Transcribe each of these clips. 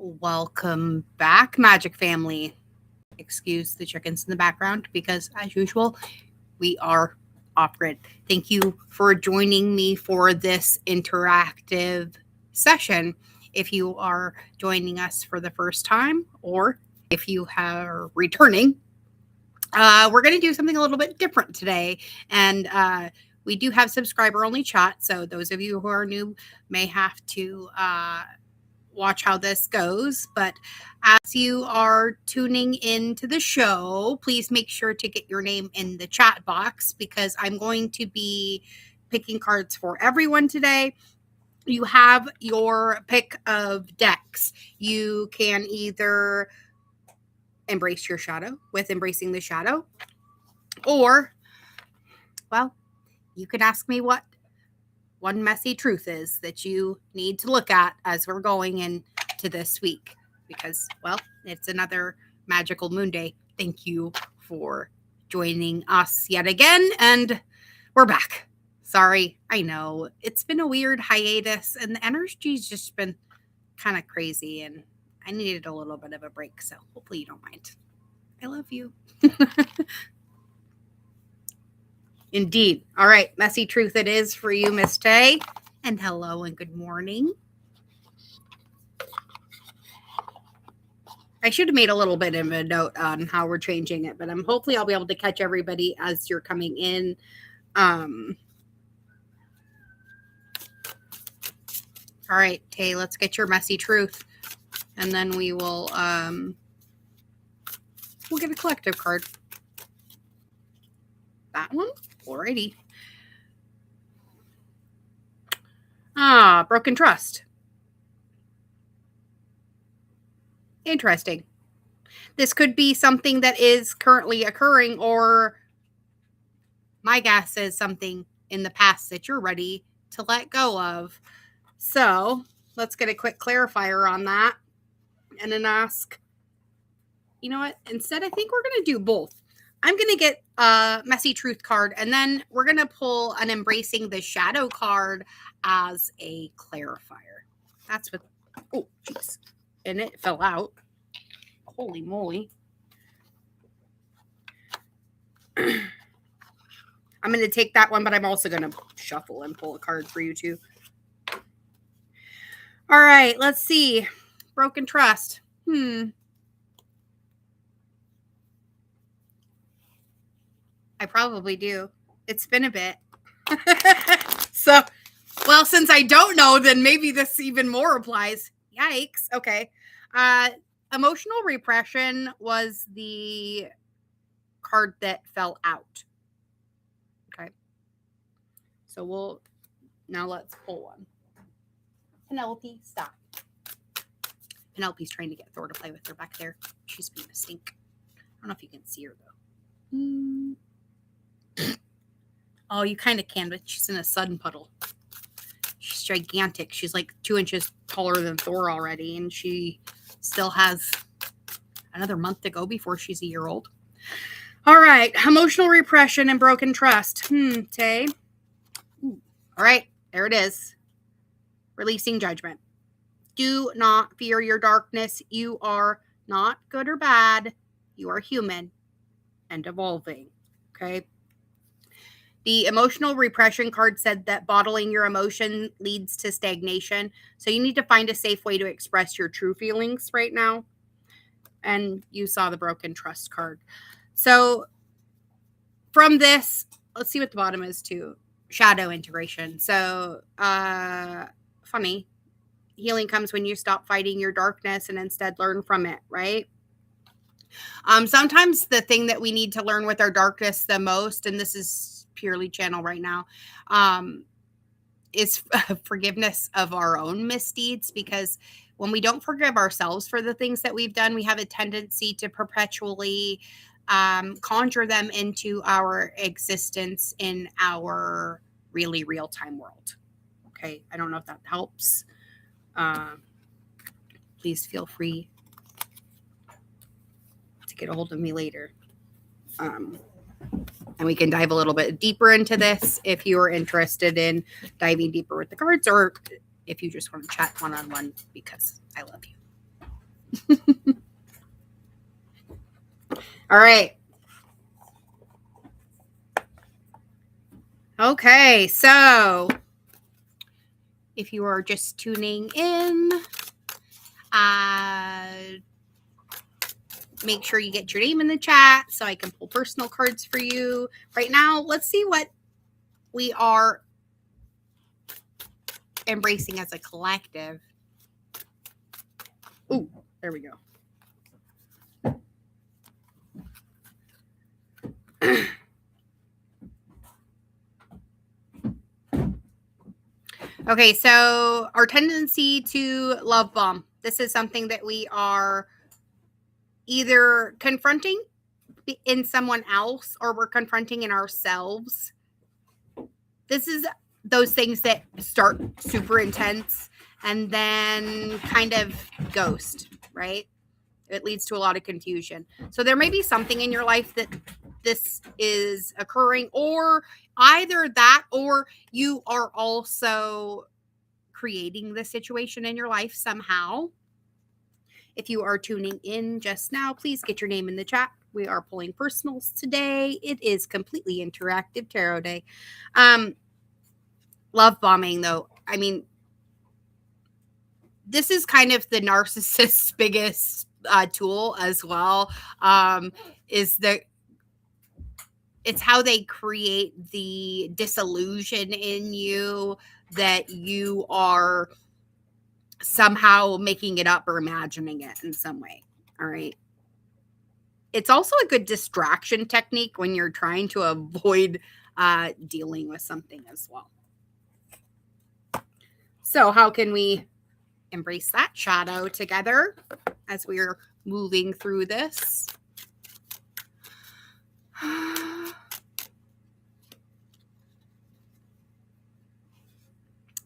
Welcome back, Magic Family. Excuse the chickens in the background because, as usual, we are off-grid. Thank you for joining me for this interactive session. If you are joining us for the first time or if you are returning, we're going to do something a little bit different today. And we do have subscriber-only chat, so those of you who are new may have to watch how this goes. But as you are tuning into the show, please make sure to get your name in the chat box because I'm going to be picking cards for everyone today. You have your pick of decks. You can either embrace your shadow with Embracing the Shadow, or, well, you can ask me what one messy truth is that you need to look at as we're going into this week because, well, it's another magical moon day. Thank you for joining us yet again, and we're back. Sorry, I know it's been a weird hiatus and the energy's just been kind of crazy and I needed a little bit of a break, so hopefully you don't mind. I love you. Indeed. All right. Messy truth it is for you, Miss Tay. And hello and good morning. I should have made a little bit of a note on how we're changing it, but hopefully I'll be able to catch everybody as you're coming in. All right, Tay, let's get your messy truth. And then we will we'll get a collective card. That one? Alrighty. Broken trust. Interesting. This could be something that is currently occurring, or my guess is something in the past that you're ready to let go of. So let's get a quick clarifier on that and then ask, you know what? Instead, I think we're going to do both. I'm going to get a Messy Truth card, and then we're going to pull an Embracing the Shadow card as a clarifier. That's what, oh, jeez. And it fell out. Holy moly. I'm going to take that one, but I'm also going to shuffle and pull a card for you too. All right, let's see. Broken trust. I probably do. It's been a bit. So, well, since I don't know, then maybe this even more applies. Yikes. Okay. Emotional repression was the card that fell out. Okay. So now let's pull one. Penelope, stop. Penelope's trying to get Thor to play with her back there. She's being a stink. I don't know if you can see her though. Oh, you kind of can, but she's in a sun puddle. She's gigantic. She's like 2 inches taller than Thor already, and she still has another month to go before she's a year old. All right. Emotional repression and broken trust. Tay. All right. There it is. Releasing judgment. Do not fear your darkness. You are not good or bad. You are human and evolving. Okay. The emotional repression card said that bottling your emotion leads to stagnation. So you need to find a safe way to express your true feelings right now. And you saw the broken trust card. So from this, let's see what the bottom is too. Shadow integration. So funny. Healing comes when you stop fighting your darkness and instead learn from it, right? Sometimes the thing that we need to learn with our darkness the most, and this is purely channel right now, is forgiveness of our own misdeeds, because when we don't forgive ourselves for the things that we've done, we have a tendency to perpetually conjure them into our existence in our really real-time world. Okay, I don't know if that helps. Please feel free to get a hold of me later. And we can dive a little bit deeper into this if you are interested in diving deeper with the cards, or if you just want to chat one-on-one because I love you. All right. Okay, so if you are just tuning in, make sure you get your name in the chat so I can pull personal cards for you. Right now, let's see what we are embracing as a collective. Ooh, there we go. Okay, so our tendency to love bomb. This is something that we are either confronting in someone else or we're confronting in ourselves. This is those things that start super intense and then kind of ghost, right? It leads to a lot of confusion. So there may be something in your life that this is occurring, or either that, or you are also creating the situation in your life somehow. If you are tuning in just now, please get your name in the chat. We are pulling personals today. It is completely interactive tarot day. Love bombing, though. I mean, this is kind of the narcissist's biggest tool as well. It's how they create the disillusion in you that you are somehow making it up or imagining it in some way. All right. It's also a good distraction technique when you're trying to avoid dealing with something as well. So how can we embrace that shadow together as we're moving through this?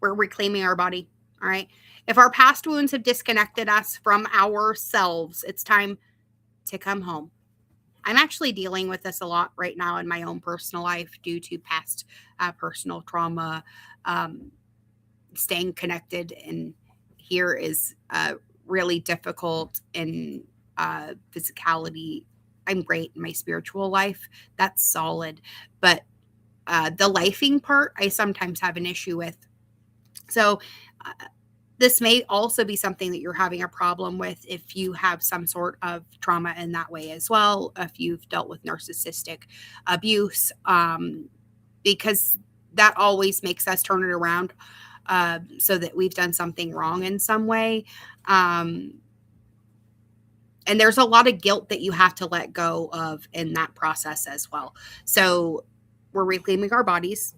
We're reclaiming our body. All right. If our past wounds have disconnected us from ourselves, it's time to come home. I'm actually dealing with this a lot right now in my own personal life due to past personal trauma. Staying connected and here is really difficult in physicality. I'm great in my spiritual life. That's solid. But the lifing part, I sometimes have an issue with. So this may also be something that you're having a problem with if you have some sort of trauma in that way as well, if you've dealt with narcissistic abuse, because that always makes us turn it around so that we've done something wrong in some way. And there's a lot of guilt that you have to let go of in that process as well. So we're reclaiming our bodies.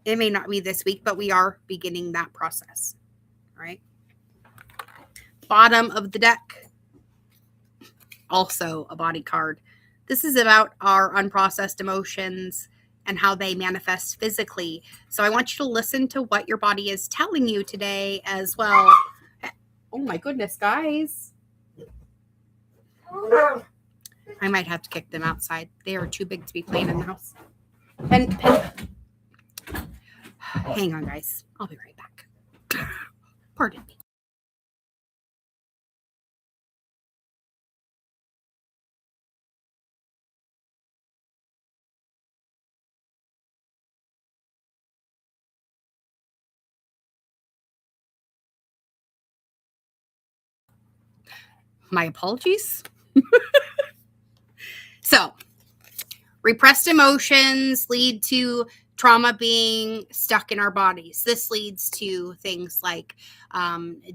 It may not be this week, but we are beginning that process. All right. Bottom of the deck. Also a body card. This is about our unprocessed emotions and how they manifest physically. So I want you to listen to what your body is telling you today as well. Oh my goodness, guys. I might have to kick them outside. They are too big to be playing in the house. Pen. Hang on, guys. I'll be right back. Pardon me. My apologies. So, repressed emotions lead to trauma being stuck in our bodies. This leads to things like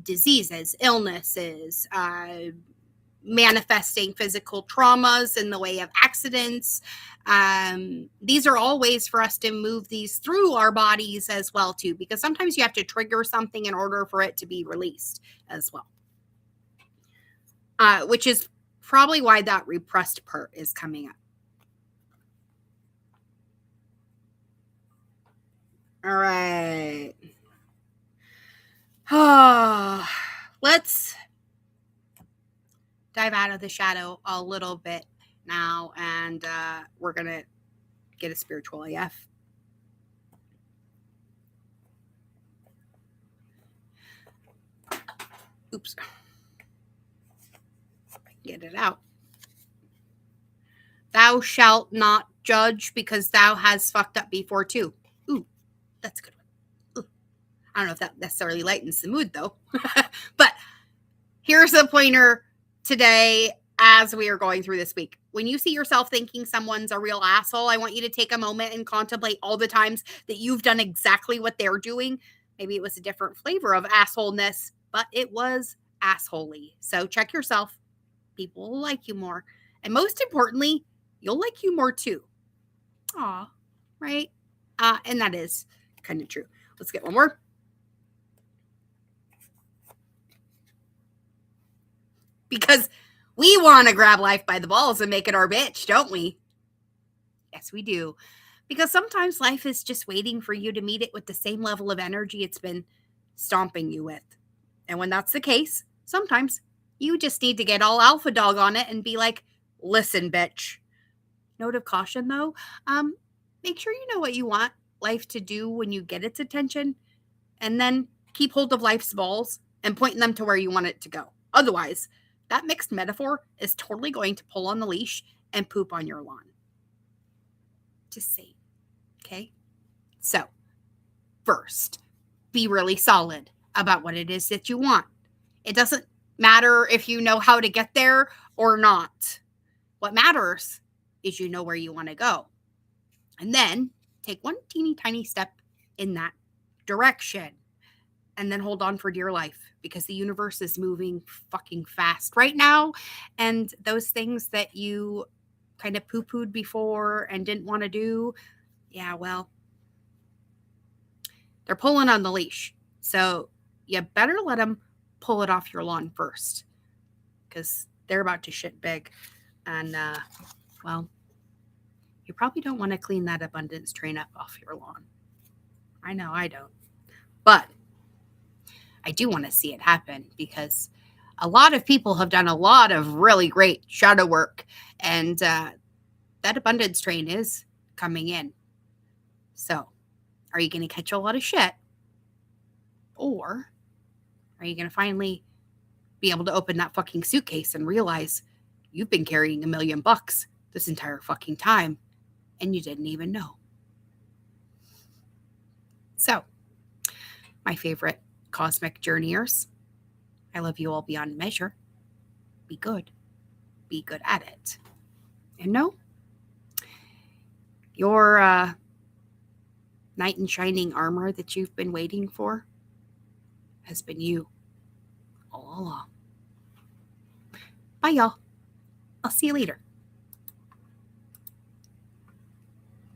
diseases, illnesses, manifesting physical traumas in the way of accidents. These are all ways for us to move these through our bodies as well, too, because sometimes you have to trigger something in order for it to be released as well. Which is probably why that repressed part is coming up. All right. Let's dive out of the shadow a little bit now, and we're going to get a spiritual AF. Oops. Get it out. Thou shalt not judge because thou has fucked up before too. Ooh, that's a good one. Ooh. I don't know if that necessarily lightens the mood though. But here's a pointer today as we are going through this week. When you see yourself thinking someone's a real asshole, I want you to take a moment and contemplate all the times that you've done exactly what they're doing. Maybe it was a different flavor of assholeness, but it was assholey. So check yourself. People will like you more. And most importantly, you'll like you more too. Aw, right? And that is kind of true. Let's get one more. Because we want to grab life by the balls and make it our bitch, don't we? Yes, we do. Because sometimes life is just waiting for you to meet it with the same level of energy it's been stomping you with. And when that's the case, sometimes you just need to get all alpha dog on it and be like, listen, bitch. Note of caution, though, make sure you know what you want life to do when you get its attention, and then keep hold of life's balls and point them to where you want it to go. Otherwise, that mixed metaphor is totally going to pull on the leash and poop on your lawn. Just saying. Okay? So, first, be really solid about what it is that you want. It doesn't matter if you know how to get there or not. What matters is you know where you want to go. And then take one teeny tiny step in that direction. And then hold on for dear life, because the universe is moving fucking fast right now. And those things that you kind of poo-pooed before and didn't want to do, yeah, well, they're pulling on the leash. So you better let them pull it off your lawn first, because they're about to shit big. And, well, you probably don't want to clean that abundance train up off your lawn. I know I don't. But I do want to see it happen, because a lot of people have done a lot of really great shadow work, and that abundance train is coming in. So, are you going to catch a lot of shit? Or are you going to finally be able to open that fucking suitcase and realize you've been carrying $1 million this entire fucking time and you didn't even know? So, my favorite cosmic journeyers, I love you all beyond measure. Be good. Be good at it. And know your knight in shining armor that you've been waiting for has been you all along. Bye, y'all. I'll see you later.